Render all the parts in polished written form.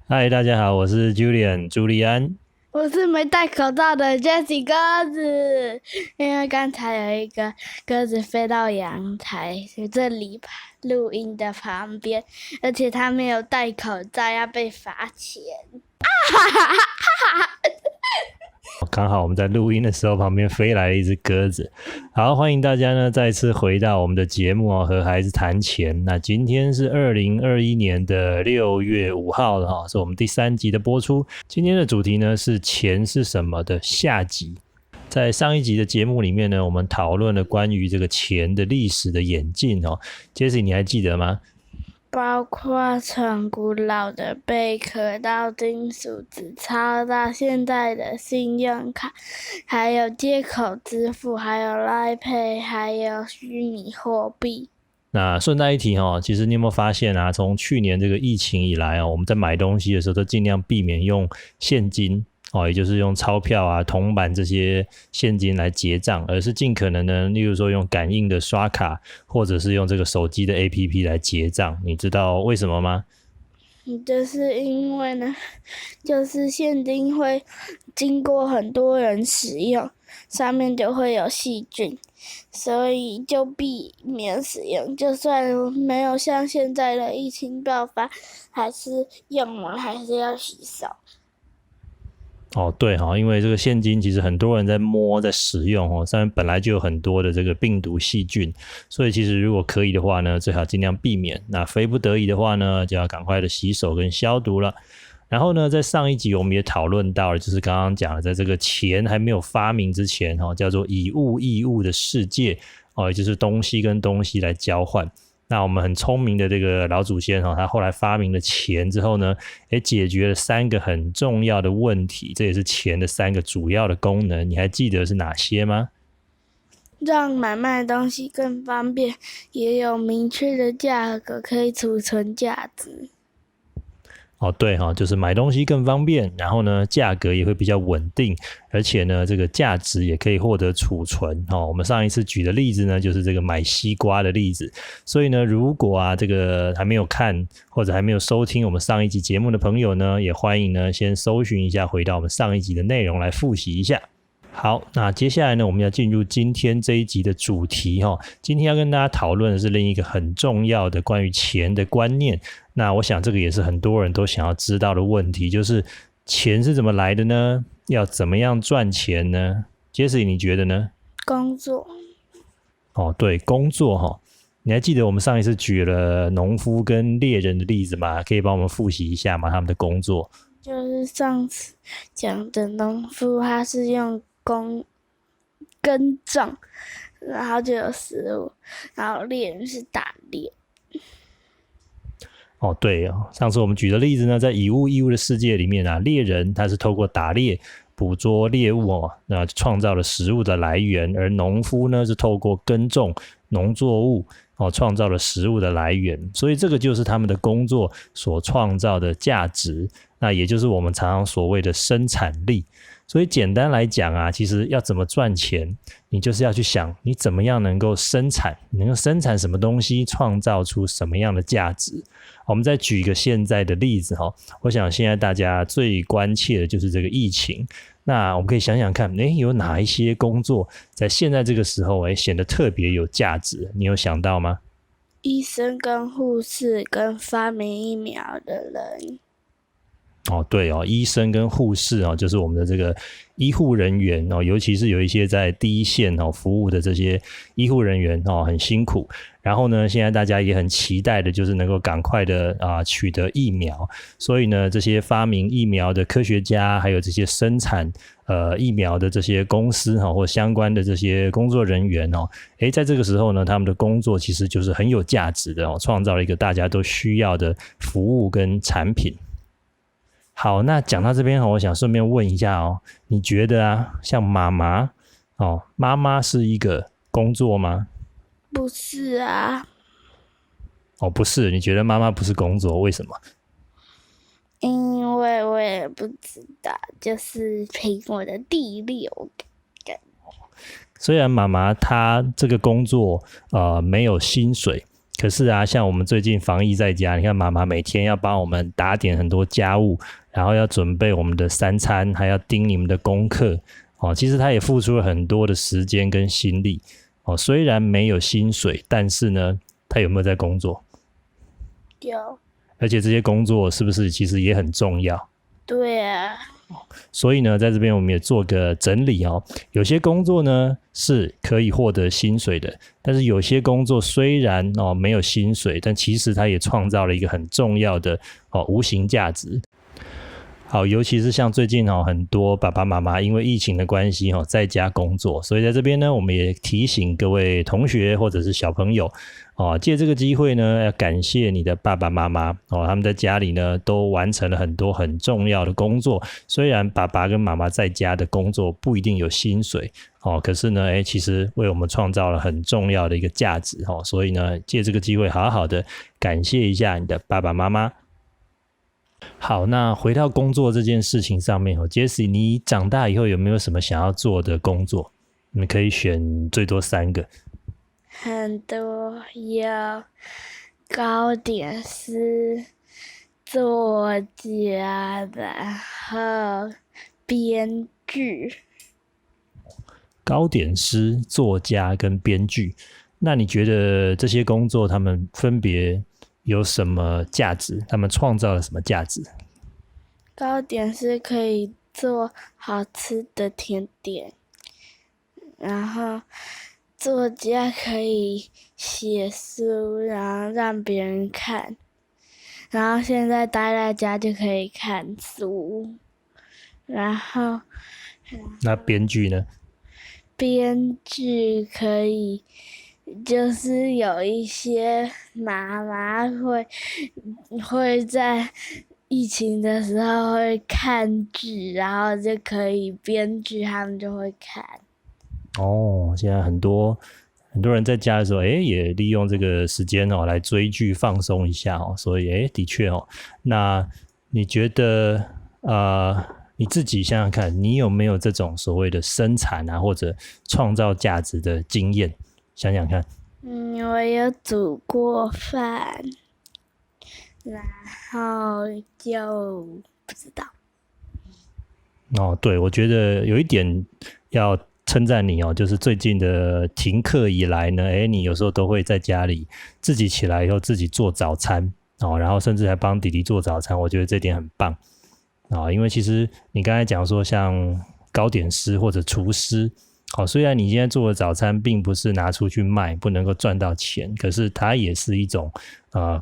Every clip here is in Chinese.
嗨，大家好，我是 Julian 朱利安。我是没戴口罩的 Jessie 鸽子，因为刚才有一个鸽子飞到阳台，这里录音的旁边，而且它没有戴口罩，要被罚钱。刚好我们在录音的时候，旁边飞来了一只鸽子。好，欢迎大家呢再次回到我们的节目哦，和孩子谈钱。那今天是2021年的6月5号了哈，是我们第3集的播出。今天的主题呢是钱是什么的下集。在上一集的节目里面呢，我们讨论了关于这个钱的历史的演进哦。Jessie，你还记得吗？包括从古老的贝壳到金属纸钞，到现在的信用卡，还有接口支付，还有 Line Pay， 还有虚拟货币。那顺带一提哈，其实你有没有发现啊？从去年这个疫情以来哦，我们在买东西的时候都尽量避免用现金哦，也就是用钞票啊、铜板这些现金来结账，而是尽可能呢，例如说用感应的刷卡，或者是用这个手机的 APP 来结账。你知道为什么吗？就是因为呢，就是现金会经过很多人使用，上面就会有细菌，所以就避免使用。就算没有像现在的疫情爆发，还是用完还是要洗手。哦，对哈，因为这个现金其实很多人在摸在使用哦，上面本来就有很多的这个病毒细菌，所以其实如果可以的话呢，最好尽量避免。那非不得已的话呢，就要赶快的洗手跟消毒了。然后呢，在上一集我们也讨论到了，就是刚刚讲的，在这个钱还没有发明之前哦，叫做以物易物的世界哦，也就是东西跟东西来交换。那我们很聪明的这个老祖先他后来发明了钱之后呢，也解决了3个很重要的问题，这也是钱的3个主要的功能。你还记得是哪些吗？让买卖东西更方便，也有明确的价格可以储存价值。哦，对哈，就是买东西更方便，然后呢，价格也会比较稳定，而且呢，这个价值也可以获得储存。我们上一次举的例子呢，就是这个买西瓜的例子。所以呢，如果这个还没有看或者还没有收听我们上一集节目的朋友呢，也欢迎呢先搜寻一下，回到我们上一集的内容来复习一下。好，那接下来呢，我们要进入今天这一集的主题哈。今天要跟大家讨论的是另一个很重要的关于钱的观念。那我想这个也是很多人都想要知道的问题，就是钱是怎么来的呢？要怎么样赚钱呢？Jessie，你觉得呢？工作。哦，对，工作哈。你还记得我们上一次举了农夫跟猎人的例子吗？可以帮我们复习一下吗？他们的工作就是上次讲的农夫，他是用耕种，然后就有食物，然后猎人是打猎。哦，对哦，上次我们举的例子呢，在以物易物的世界里面啊，猎人他是透过打猎捕捉猎物哦，那创造了食物的来源，而农夫呢是透过耕种农作物哦，创造了食物的来源，所以这个就是他们的工作所创造的价值，那也就是我们常常所谓的生产力。所以简单来讲啊，其实要怎么赚钱，你就是要去想你怎么样能够生产，你能够生产什么东西，创造出什么样的价值。我们再举一个现在的例子哈，我想现在大家最关切的就是这个疫情。那我们可以想想看，有哪一些工作在现在这个时候显得特别有价值？你有想到吗？医生跟护士跟发明疫苗的人。哦，对哦，医生跟护士哦，就是我们的这个医护人员哦，尤其是有一些在第一线哦服务的这些医护人员哦，很辛苦。然后呢，现在大家也很期待的，就是能够赶快的取得疫苗。所以呢，这些发明疫苗的科学家，还有这些生产疫苗的这些公司或相关的这些工作人员哦，在这个时候呢，他们的工作其实就是很有价值的哦，创造了一个大家都需要的服务跟产品。好，那讲到这边我想顺便问一下哦，你觉得像妈妈哦，妈妈是一个工作吗？不是啊。哦，不是，你觉得妈妈不是工作，为什么？因为我也不知道，就是凭我的第六感。虽然妈妈她这个工作没有薪水可是啊，像我们最近防疫在家，你看妈妈每天要帮我们打点很多家务，然后要准备我们的3餐，还要盯你们的功课哦。其实她也付出了很多的时间跟心力哦。虽然没有薪水，但是呢，她有没有在工作？有。而且这些工作是不是其实也很重要？对啊。所以呢，在这边我们也做个整理哦。有些工作呢是可以获得薪水的，但是有些工作虽然没有薪水，但其实它也创造了一个很重要的无形价值。好，尤其是像最近很多爸爸妈妈因为疫情的关系在家工作，所以在这边呢，我们也提醒各位同学或者是小朋友借这个机会呢，要感谢你的爸爸妈妈他们在家里呢都完成了很多很重要的工作。虽然爸爸跟妈妈在家的工作不一定有薪水可是呢其实为我们创造了很重要的一个价值所以呢，借这个机会好好的感谢一下你的爸爸妈妈。好，那回到工作这件事情上面Jessie 你长大以后有没有什么想要做的工作？你可以选最多3个。很多，有糕点师、作家，然后编剧。糕点师、作家跟编剧，那你觉得这些工作他们分别有什么价值？他们创造了什么价值？糕点师可以做好吃的甜点，然后作家可以写书，然后让别人看，然后现在待在家就可以看书。然后那编剧呢？编剧可以就是有一些妈妈会在疫情的时候会看剧，然后就可以编剧他们就会看。现在很多人在家的时候也利用这个时间来追剧放松一下所以的确那你觉得你自己想想看，你有没有这种所谓的生产或者创造价值的经验？想想看。我有煮过饭，然后就不知道。对，我觉得有一点要称赞你就是最近的停课以来呢，你有时候都会在家里自己起来以后自己做早餐然后甚至还帮弟弟做早餐，我觉得这点很棒因为其实你刚才讲说像糕点师或者厨师虽然你现在做的早餐并不是拿出去卖，不能够赚到钱，可是它也是一种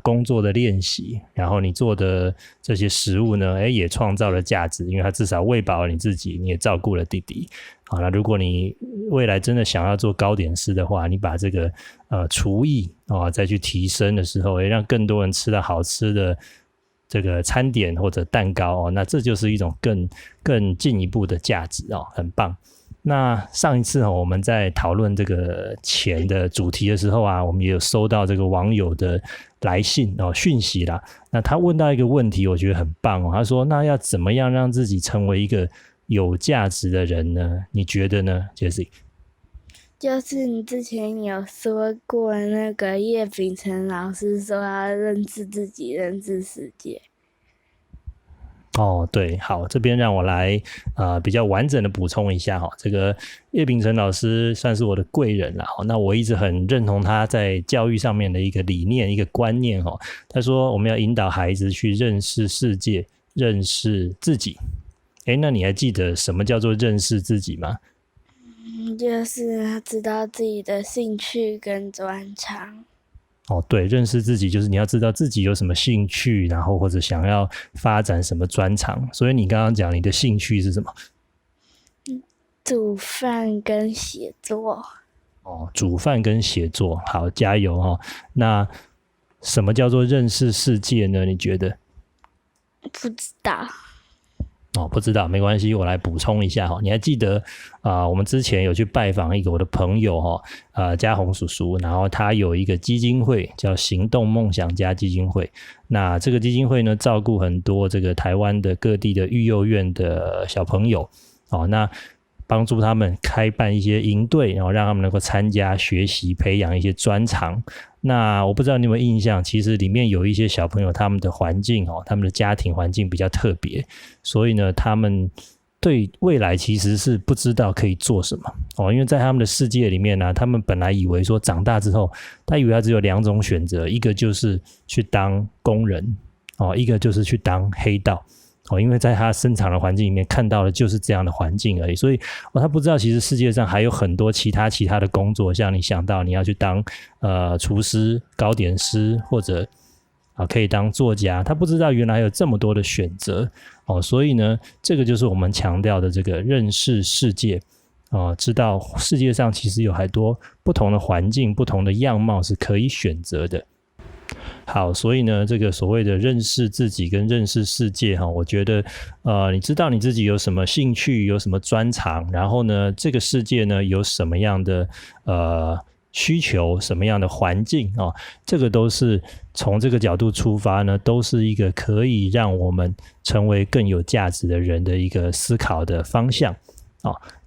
工作的练习，然后你做的这些食物呢也创造了价值，因为它至少喂饱了你自己，你也照顾了弟弟那如果你未来真的想要做糕点师的话，你把这个厨艺再去提升的时候让更多人吃到好吃的这个餐点或者蛋糕那这就是一种更进一步的价值很棒。那上一次我们在讨论这个钱的主题的时候我们也有收到这个网友的来信讯息啦。那他问到一个问题，我觉得很棒他说那要怎么样让自己成为一个有价值的人呢？你觉得呢 Jessie？ 就是你之前有说过那个叶秉成老师说要认识自己，认识世界。对，好，这边让我来比较完整的补充一下这个叶秉成老师算是我的贵人啦那我一直很认同他在教育上面的一个理念一个观念他说我们要引导孩子去认识世界，认识自己。那你还记得什么叫做认识自己吗？就是知道自己的兴趣跟专长。对，认识自己就是你要知道自己有什么兴趣，然后或者想要发展什么专长。所以你刚刚讲你的兴趣是什么？煮饭跟写作。煮饭跟写作，好，加油那什么叫做认识世界呢？你觉得？不知道。不知道没关系，我来补充一下你还记得我们之前有去拜访一个我的朋友嘉宏叔叔，然后他有一个基金会叫行动梦想家基金会。那这个基金会呢，照顾很多这个台湾的各地的育幼院的小朋友那帮助他们开办一些营队，然后让他们能够参加学习培养一些专长。那我不知道你有没有印象，其实里面有一些小朋友他们的环境他们的家庭环境比较特别，所以呢他们对未来其实是不知道可以做什么因为在他们的世界里面呢，他们本来以为说长大之后，他以为他只有2种选择，一个就是去当工人一个就是去当黑道因为在他生长的环境里面看到的就是这样的环境而已，所以他不知道其实世界上还有很多其他的工作，像你想到你要去当厨师、糕点师，或者可以当作家，他不知道原来有这么多的选择所以呢这个就是我们强调的这个认识世界知道世界上其实有很多不同的环境、不同的样貌是可以选择的。好，所以呢这个所谓的认识自己跟认识世界我觉得你知道你自己有什么兴趣，有什么专长，然后呢这个世界呢有什么样的需求，什么样的环境这个都是从这个角度出发呢，都是一个可以让我们成为更有价值的人的一个思考的方向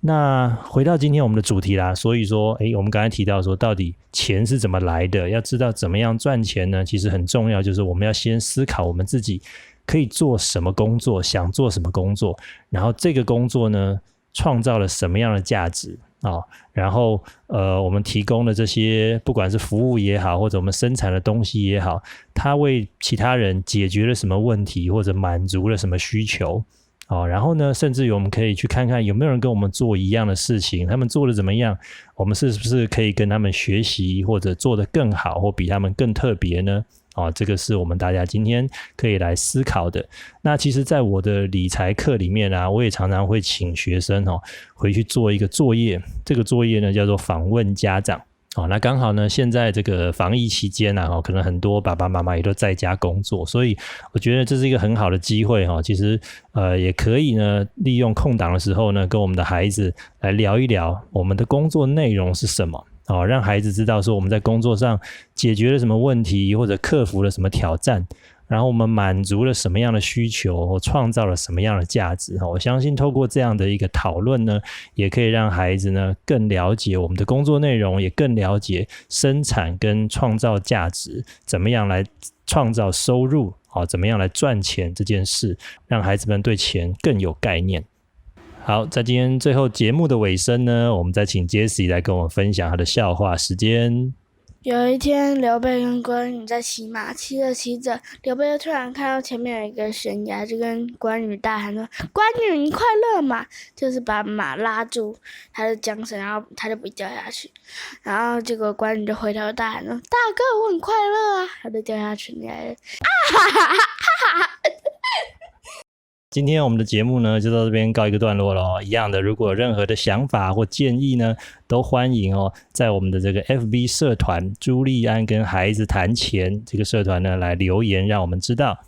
那回到今天我们的主题啦，所以说我们刚才提到说到底钱是怎么来的，要知道怎么样赚钱呢，其实很重要，就是我们要先思考我们自己可以做什么工作，想做什么工作，然后这个工作呢创造了什么样的价值然后我们提供的这些不管是服务也好，或者我们生产的东西也好，它为其他人解决了什么问题，或者满足了什么需求然后呢甚至于我们可以去看看有没有人跟我们做一样的事情，他们做的怎么样，我们是不是可以跟他们学习，或者做得更好，或比他们更特别呢这个是我们大家今天可以来思考的。那其实在我的理财课里面我也常常会请学生回去做一个作业，这个作业呢叫做访问家长那刚好呢现在这个防疫期间可能很多爸爸妈妈也都在家工作，所以我觉得这是一个很好的机会其实也可以呢利用空档的时候呢跟我们的孩子来聊一聊我们的工作内容是什么让孩子知道说我们在工作上解决了什么问题，或者克服了什么挑战，然后我们满足了什么样的需求，或创造了什么样的价值我相信透过这样的一个讨论呢，也可以让孩子呢更了解我们的工作内容，也更了解生产跟创造价值，怎么样来创造收入怎么样来赚钱这件事，让孩子们对钱更有概念。好，在今天最后节目的尾声呢，我们再请 Jessie 来跟我们分享他的笑话时间。有一天，刘备跟关羽在骑马，骑着骑着，刘备突然看到前面有一个悬崖，就跟关羽大喊说：“关羽，你快乐吗？”就是把马拉住他的缰绳，然后他就不掉下去。然后结果关羽就回头大喊说：“大哥，我很快乐啊！”他就掉下去了。哈哈哈哈哈！今天我们的节目呢就到这边告一个段落咯。一样的，如果有任何的想法或建议呢，都欢迎在我们的这个 FB 社团朱利安跟孩子谈钱这个社团呢来留言，让我们知道。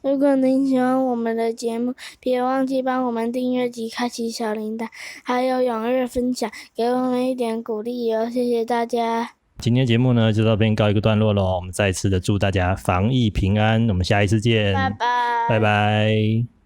如果您喜欢我们的节目，别忘记帮我们订阅及开启小铃铛，还有踊跃分享，给我们一点鼓励谢谢大家。今天节目呢就到这边告一个段落咯。我们再次的祝大家防疫平安，我们下一次见，拜拜，拜拜。